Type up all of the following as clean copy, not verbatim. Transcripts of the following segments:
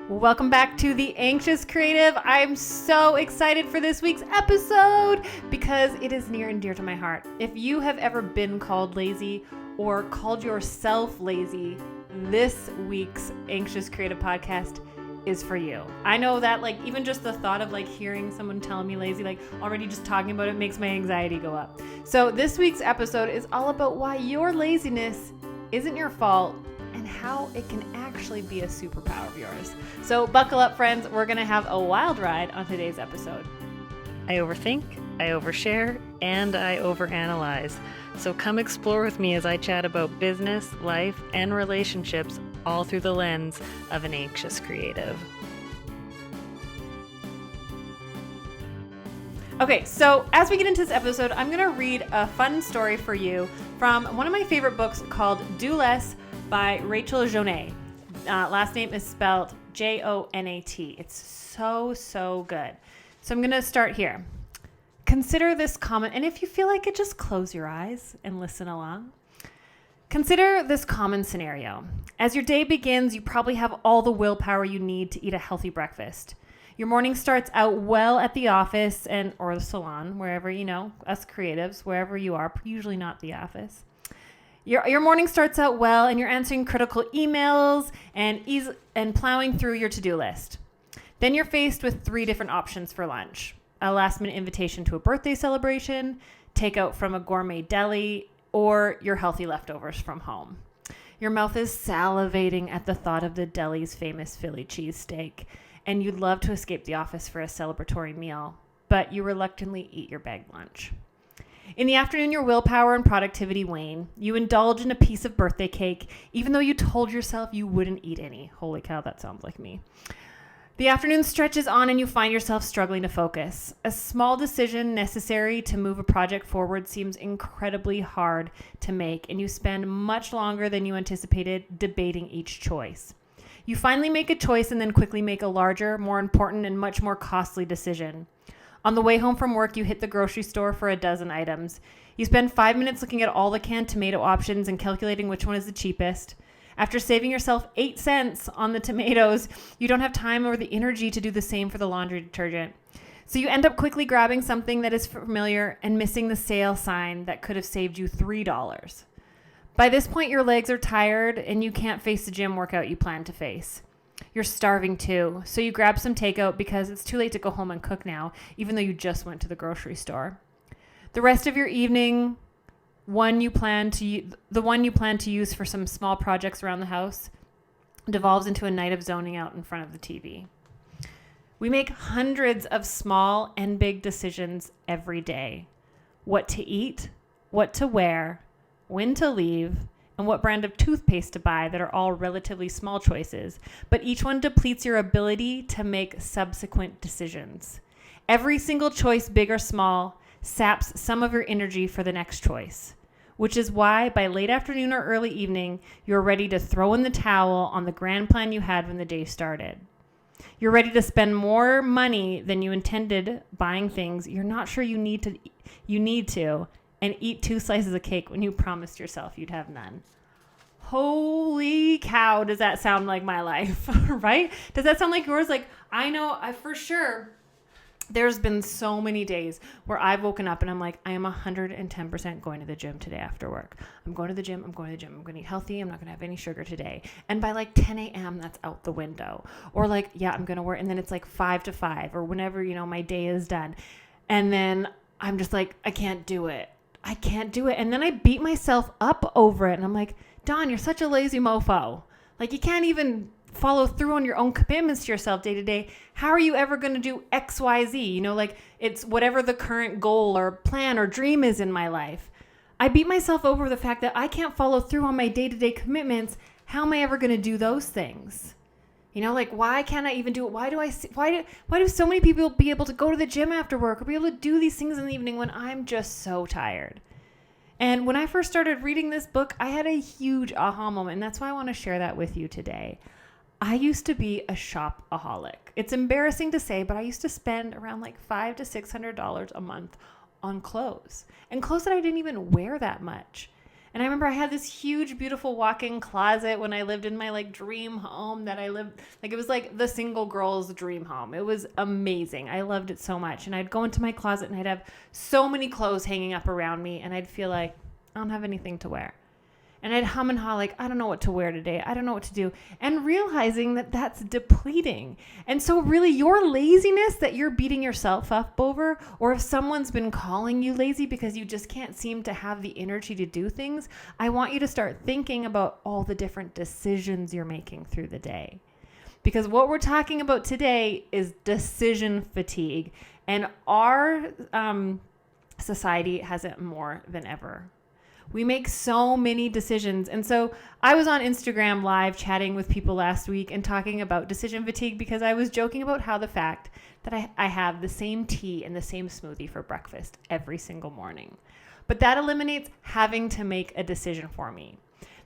Welcome back to The Anxious Creative. I'm so excited for this week's episode because it is near and dear to my heart. If you have ever been called lazy or called yourself lazy, this week's Anxious Creative podcast is for you. I know that even just the thought of hearing someone telling me lazy, already just talking about it makes my anxiety go up. So this week's episode is all about why your laziness isn't your fault and how it can actually be a superpower of yours. So buckle up, friends. We're going to have a wild ride on today's episode. I overthink, I overshare, and I overanalyze. So come explore with me as I chat about business, life, and relationships, all through the lens of an anxious creative. Okay, so as we get into this episode, I'm going to read a fun story for you from one of my favorite books called Do Less by Rachel Jonat. Last name is spelled Jonat. It's so good. So I'm going to start here. Consider this common, and if you feel like it, just close your eyes and listen along. Consider this common scenario. As your day begins, you probably have all the willpower you need to eat a healthy breakfast. Your morning starts out well at the office or the salon, wherever, us creatives, wherever you are, usually not the office. Your morning starts out well, and you're answering critical emails and plowing through your to-do list. Then you're faced with 3 different options for lunch: a last-minute invitation to a birthday celebration, takeout from a gourmet deli, or your healthy leftovers from home. Your mouth is salivating at the thought of the deli's famous Philly cheesesteak, and you'd love to escape the office for a celebratory meal, but you reluctantly eat your bag lunch. In the afternoon, your willpower and productivity wane. You indulge in a piece of birthday cake, even though you told yourself you wouldn't eat any. Holy cow, that sounds like me. The afternoon stretches on and you find yourself struggling to focus. A small decision necessary to move a project forward seems incredibly hard to make, and you spend much longer than you anticipated debating each choice. You finally make a choice and then quickly make a larger, more important, and much more costly decision. On the way home from work, you hit the grocery store for a dozen items. You spend 5 minutes looking at all the canned tomato options and calculating which one is the cheapest. After saving yourself 8 cents on the tomatoes, you don't have time or the energy to do the same for the laundry detergent. So you end up quickly grabbing something that is familiar and missing the sale sign that could have saved you $3. By this point, your legs are tired and you can't face the gym workout you plan to face. You're starving too, so you grab some takeout because it's too late to go home and cook now, even though you just went to the grocery store. The rest of your evening, the one you plan to use for some small projects around the house, devolves into a night of zoning out in front of the TV. We make hundreds of small and big decisions every day. What to eat, what to wear, when to leave, and what brand of toothpaste to buy that are all relatively small choices, but each one depletes your ability to make subsequent decisions. Every single choice, big or small, saps some of your energy for the next choice, which is why by late afternoon or early evening, you're ready to throw in the towel on the grand plan you had when the day started. You're ready to spend more money than you intended buying things you're not sure you need to, and eat 2 slices of cake when you promised yourself you'd have none. Holy cow, does that sound like my life, right? Does that sound like yours? I know for sure there's been so many days where I've woken up and I'm like, I am 110% going to the gym today after work. I'm going to the gym. I'm going to eat healthy. I'm not going to have any sugar today. And by 10 a.m., that's out the window. Or I'm going to work. And then it's 5 to 5 or whenever, my day is done. And then I'm just I can't do it. And then I beat myself up over it. And I'm like, Dawn, you're such a lazy mofo. You can't even follow through on your own commitments to yourself day to day. How are you ever going to do X, Y, Z? It's whatever the current goal or plan or dream is in my life. I beat myself over the fact that I can't follow through on my day-to-day commitments. How am I ever going to do those things? Why can't I even do it? Why do so many people be able to go to the gym after work or be able to do these things in the evening when I'm just so tired? And when I first started reading this book, I had a huge aha moment, and that's why I want to share that with you today. I used to be a shopaholic. It's embarrassing to say, but I used to spend around $500 to $600 a month on clothes, and clothes that I didn't even wear that much. And I remember I had this huge, beautiful walk-in closet when I lived in my like dream home that I lived, like it was like the single girl's dream home. It was amazing. I loved it so much. And I'd go into my closet and I'd have so many clothes hanging up around me and I'd feel like I don't have anything to wear. And I'd hum and haw like, I don't know what to wear today. I don't know what to do. And realizing that that's depleting. And so really your laziness that you're beating yourself up over, or if someone's been calling you lazy because you just can't seem to have the energy to do things, I want you to start thinking about all the different decisions you're making through the day. Because what we're talking about today is decision fatigue. And our society has it more than ever. We make so many decisions. And so I was on Instagram live chatting with people last week and talking about decision fatigue because I was joking about how the fact that I have the same tea and the same smoothie for breakfast every single morning. But that eliminates having to make a decision for me.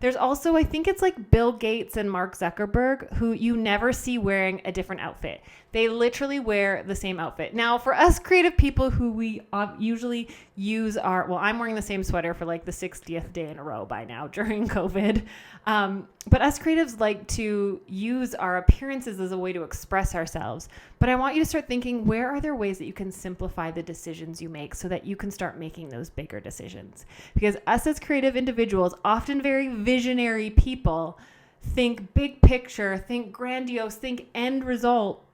There's also, I think it's like Bill Gates and Mark Zuckerberg, who you never see wearing a different outfit. They literally wear the same outfit. Now, for us creative people who we usually use well, I'm wearing the same sweater for like the 60th day in a row by now during COVID. But us creatives like to use our appearances as a way to express ourselves. But I want you to start thinking, where are there ways that you can simplify the decisions you make so that you can start making those bigger decisions? Because us as creative individuals, often very visionary people, think big picture, think grandiose, think end result.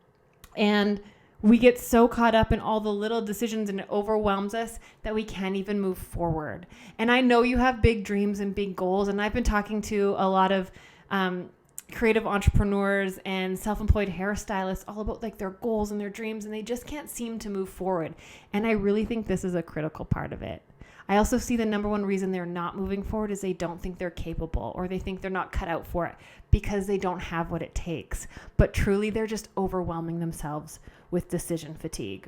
And we get so caught up in all the little decisions and it overwhelms us that we can't even move forward. And I know you have big dreams and big goals. And I've been talking to a lot of creative entrepreneurs and self-employed hairstylists all about like their goals and their dreams, and they just can't seem to move forward. And I really think this is a critical part of it. I also see the number one reason they're not moving forward is they don't think they're capable, or they think they're not cut out for it because they don't have what it takes. But truly, they're just overwhelming themselves with decision fatigue.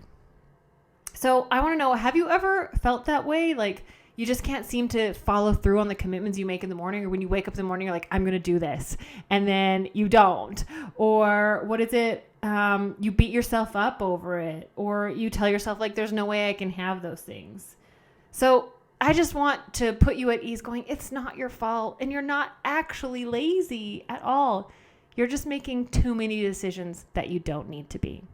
So I want to know, have you ever felt that way? Like you just can't seem to follow through on the commitments you make in the morning, or when you wake up in the morning, you're like, I'm going to do this. And then you don't. Or what is it? You beat yourself up over it, or you tell yourself like, there's no way I can have those things. So I just want to put you at ease going, it's not your fault. And you're not actually lazy at all. You're just making too many decisions that you don't need to be.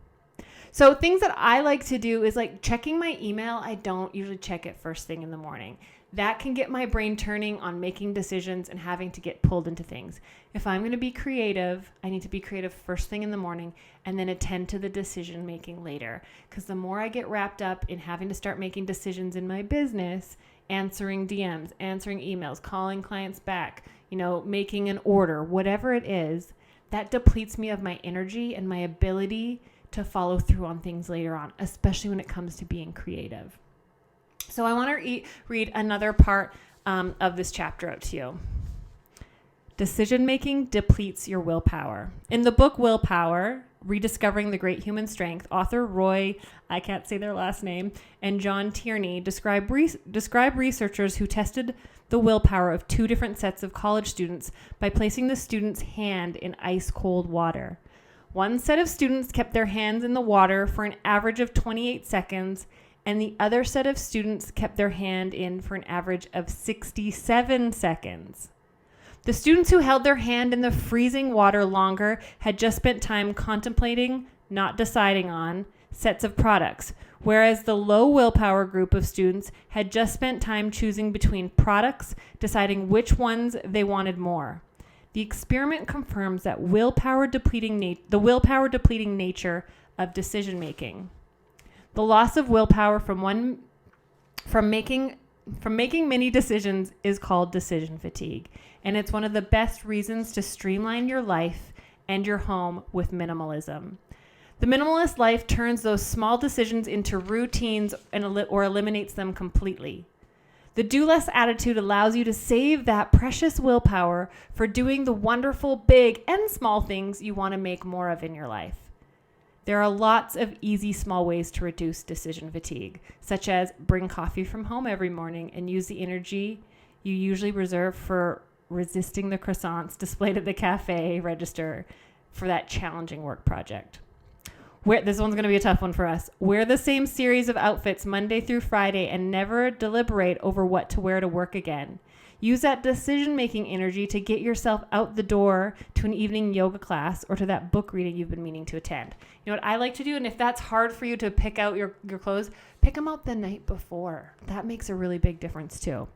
So things that I like to do is like checking my email. I don't usually check it first thing in the morning. That can get my brain turning on making decisions and having to get pulled into things. If I'm going to be creative, I need to be creative first thing in the morning and then attend to the decision making later. Because the more I get wrapped up in having to start making decisions in my business, answering DMs, answering emails, calling clients back, making an order, whatever it is, that depletes me of my energy and my ability to follow through on things later on, especially when it comes to being creative. So I want to read another part of this chapter out to you. Decision-making depletes your willpower. In the book Willpower, Rediscovering the Great Human Strength, author Roy, I can't say their last name, and John Tierney describe researchers who tested the willpower of two different sets of college students by placing the student's hand in ice-cold water. One set of students kept their hands in the water for an average of 28 seconds, and the other set of students kept their hand in for an average of 67 seconds. The students who held their hand in the freezing water longer had just spent time contemplating, not deciding on, sets of products, whereas the low willpower group of students had just spent time choosing between products, deciding which ones they wanted more. The experiment confirms that the willpower depleting nature of decision making. The loss of willpower from making many decisions is called decision fatigue, and it's one of the best reasons to streamline your life and your home with minimalism. The minimalist life turns those small decisions into routines or eliminates them completely. The do less attitude allows you to save that precious willpower for doing the wonderful big and small things you want to make more of in your life. There are lots of easy small ways to reduce decision fatigue, such as bring coffee from home every morning and use the energy you usually reserve for resisting the croissants displayed at the cafe register for that challenging work project. This one's going to be a tough one for us. Wear the same series of outfits Monday through Friday and never deliberate over what to wear to work again. Use that decision-making energy to get yourself out the door to an evening yoga class or to that book reading you've been meaning to attend. You know what I like to do? And if that's hard for you to pick out your clothes, pick them out the night before. That makes a really big difference too.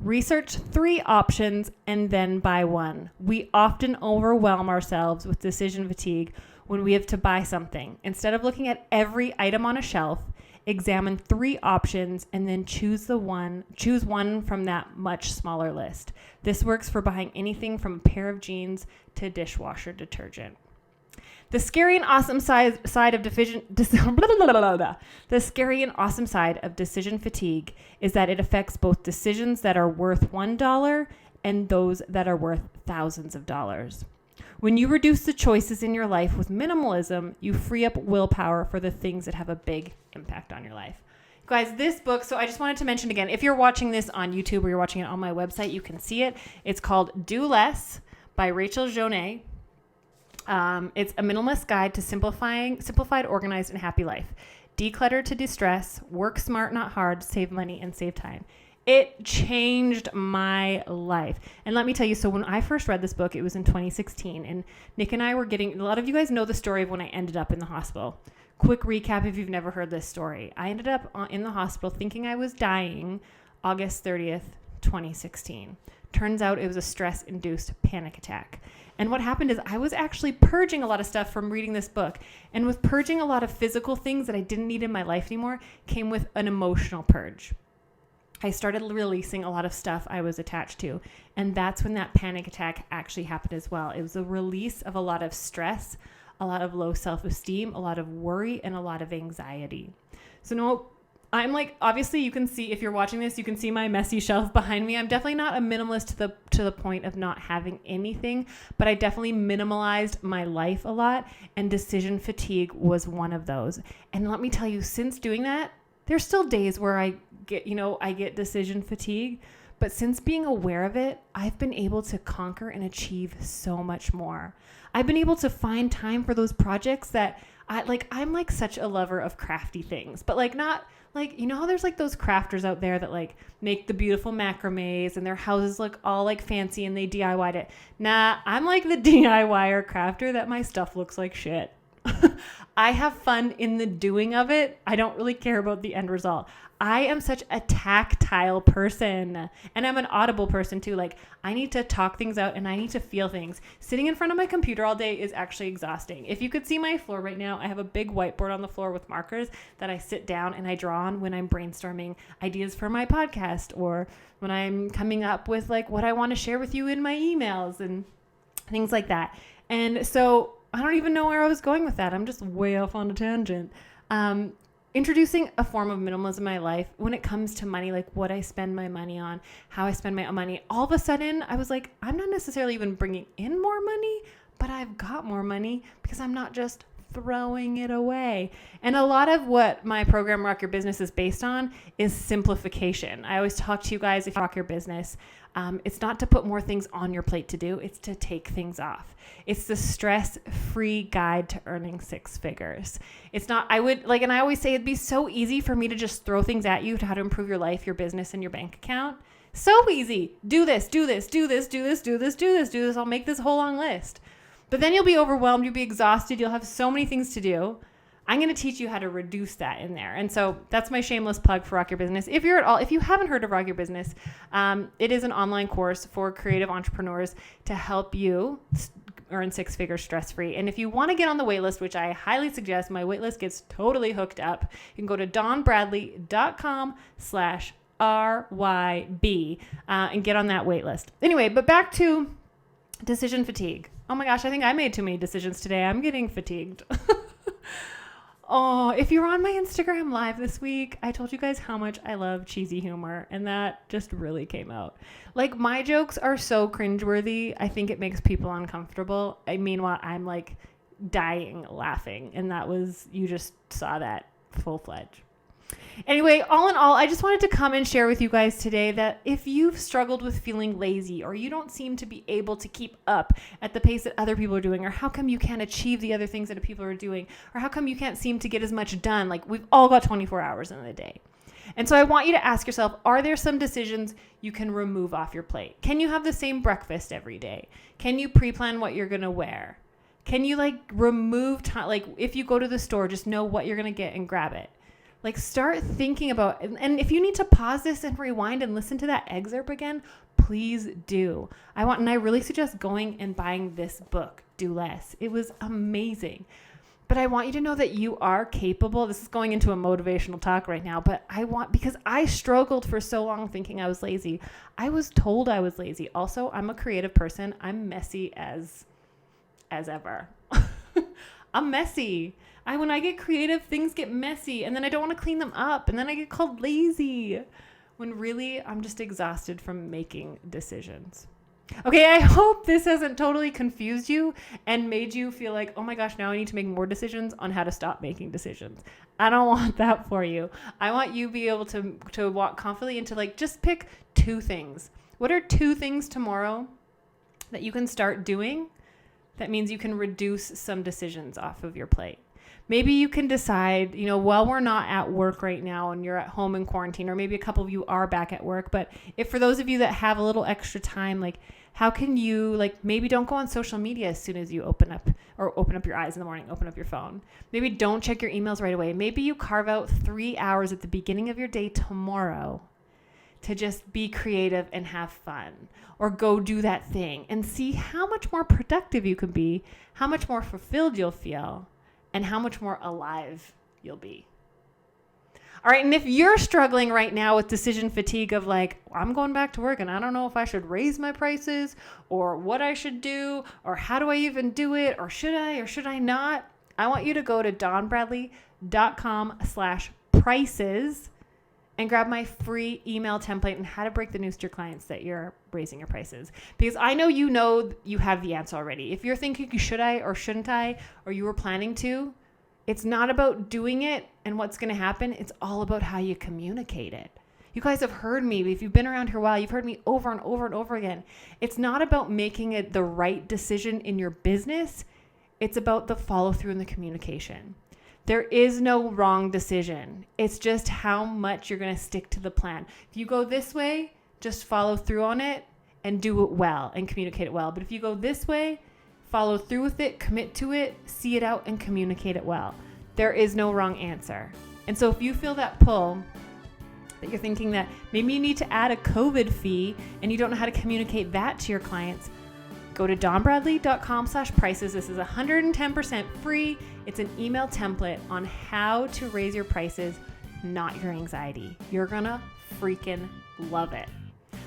Research 3 options and then buy one. We often overwhelm ourselves with decision fatigue when we have to buy something. Instead of looking at every item on a shelf, examine 3 options and then choose one from that much smaller list. This works for buying anything from a pair of jeans to dishwasher detergent. The scary and awesome side of decision fatigue is that it affects both decisions that are worth $1 and those that are worth thousands of dollars. When you reduce the choices in your life with minimalism, you free up willpower for the things that have a big impact on your life. Guys, this book, so I just wanted to mention again, if you're watching this on YouTube or you're watching it on my website, you can see it. It's called Do Less by Rachel Jonet. It's a minimalist guide to simplified, organized, and happy life. Declutter to distress, work smart, not hard, save money, and save time. It changed my life. And let me tell you, so when I first read this book, it was in 2016, and Nick and I were a lot of you guys know the story of when I ended up in the hospital. Quick recap if you've never heard this story. I ended up in the hospital thinking I was dying August 30th, 2016. Turns out it was a stress-induced panic attack. And what happened is I was actually purging a lot of stuff from reading this book. And with purging a lot of physical things that I didn't need in my life anymore came with an emotional purge. I started releasing a lot of stuff I was attached to. And that's when that panic attack actually happened as well. It was a release of a lot of stress, a lot of low self-esteem, a lot of worry, and a lot of anxiety. So no, I'm like, obviously you can see, if you're watching this, you can see my messy shelf behind me. I'm definitely not a minimalist to the point of not having anything, but I definitely minimalized my life a lot, and decision fatigue was one of those. And let me tell you, since doing that, there's still days where I get decision fatigue, but since being aware of it, I've been able to conquer and achieve so much more. I've been able to find time for those projects that I'm like such a lover of crafty things, but like not like, you know how there's like those crafters out there that like make the beautiful macrames and their houses look all like fancy and they DIY'd it. Nah, I'm like the DIYer crafter that my stuff looks like shit. I have fun in the doing of it. I don't really care about the end result. I am such a tactile person, and I'm an audible person too. Like, I need to talk things out and I need to feel things. Sitting in front of my computer all day is actually exhausting. If you could see my floor right now, I have a big whiteboard on the floor with markers that I sit down and I draw on when I'm brainstorming ideas for my podcast, or when I'm coming up with like what I want to share with you in my emails and things like that. And so I don't even know where I was going with that. I'm just way off on a tangent. Introducing a form of minimalism in my life when it comes to money, like what I spend my money on, how I spend my money. All of a sudden, I was like, I'm not necessarily even bringing in more money, but I've got more money because I'm not just throwing it away. And a lot of what my program Rock Your Business is based on is simplification. I always talk to you guys, if you rock your business, it's not to put more things on your plate to do, it's to take things off. It's the stress-free guide to earning 6 figures. It's not, and I always say it'd be so easy for me to just throw things at you to how to improve your life, your business, and your bank account. So easy. Do this, do this, do this, do this, do this, do this, do this. I'll make this whole long list. But then you'll be overwhelmed, you'll be exhausted, you'll have so many things to do. I'm going to teach you how to reduce that in there. And so that's my shameless plug for Rock Your Business. If you haven't heard of Rock Your Business, it is an online course for creative entrepreneurs to help you earn 6 figures stress-free. And if you want to get on the waitlist, which I highly suggest, my waitlist gets totally hooked up. You can go to donbradley.com/RYB and get on that waitlist. Anyway, but back to decision fatigue. Oh my gosh, I think I made too many decisions today. I'm getting fatigued. Oh, if you were on my Instagram live this week, I told you guys how much I love cheesy humor, and that just really came out. Like, my jokes are so cringeworthy, I think it makes people uncomfortable. Meanwhile, I'm like dying laughing, and you just saw that full-fledged. Anyway, all in all, I just wanted to come and share with you guys today that if you've struggled with feeling lazy, or you don't seem to be able to keep up at the pace that other people are doing, or how come you can't achieve the other things that people are doing, or how come you can't seem to get as much done, like, we've all got 24 hours in the day. And so I want you to ask yourself, are there some decisions you can remove off your plate? Can you have the same breakfast every day? Can you pre-plan what you're going to wear? Can you remove time? Like if you go to the store, just know what you're going to get and grab it. Like start thinking about, and if you need to pause this and rewind and listen to that excerpt again, please do. And I really suggest going and buying this book, Do Less. It was amazing. But I want you to know that you are capable. This is going into a motivational talk right now, but because I struggled for so long thinking I was lazy. I was told I was lazy. Also, I'm a creative person. I'm messy as ever. I'm messy. When I get creative, things get messy, and then I don't want to clean them up, and then I get called lazy, when really I'm just exhausted from making decisions. Okay, I hope this hasn't totally confused you and made you feel like, oh my gosh, now I need to make more decisions on how to stop making decisions. I don't want that for you. I want you to be able to walk confidently into just pick 2 things. What are 2 things tomorrow that you can start doing that means you can reduce some decisions off of your plate? Maybe you can decide, while we're not at work right now and you're at home in quarantine, or maybe a couple of you are back at work, but if for those of you that have a little extra time, how can you, maybe don't go on social media as soon as you open up your eyes in the morning, open up your phone. Maybe don't check your emails right away. Maybe you carve out 3 hours at the beginning of your day tomorrow to just be creative and have fun, or go do that thing and see how much more productive you can be, how much more fulfilled you'll feel, and how much more alive you'll be. All right, and if you're struggling right now with decision fatigue of I'm going back to work and I don't know if I should raise my prices or what I should do or how do I even do it or should I not, I want you to go to dawnbradley.com/prices and grab my free email template on how to break the news to your clients that you're raising your prices. Because I know you have the answer already. If you're thinking, should I or shouldn't I, or you were planning to, it's not about doing it and what's going to happen. It's all about how you communicate it. You guys have heard me. If you've been around here a while, you've heard me over and over and over again. It's not about making it the right decision in your business. It's about the follow through and the communication. There is no wrong decision. It's just how much you're going to stick to the plan. If you go this way, just follow through on it and do it well and communicate it well. But if you go this way, follow through with it, commit to it, see it out, and communicate it well. There is no wrong answer. And so if you feel that pull, that you're thinking that maybe you need to add a COVID fee and you don't know how to communicate that to your clients, go to dawnbradley.com/prices. This is 110% free. It's an email template on how to raise your prices, not your anxiety. You're gonna freaking love it.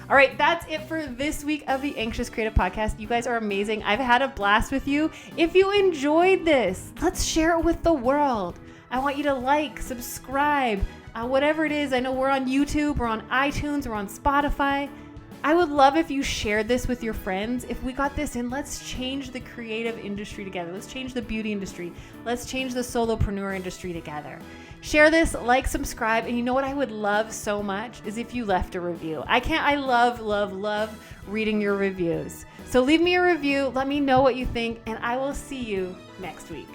All right, that's it for this week of the Anxious Creative Podcast. You guys are amazing. I've had a blast with you. If you enjoyed this, let's share it with the world. I want you to subscribe, whatever it is. I know we're on YouTube, we're on iTunes, we're on Spotify. I would love if you shared this with your friends. If we got this in, let's change the creative industry together. Let's change the beauty industry. Let's change the solopreneur industry together. Share this, subscribe, and you know what I would love so much is if you left a review. I love reading your reviews. So leave me a review, let me know what you think, and I will see you next week.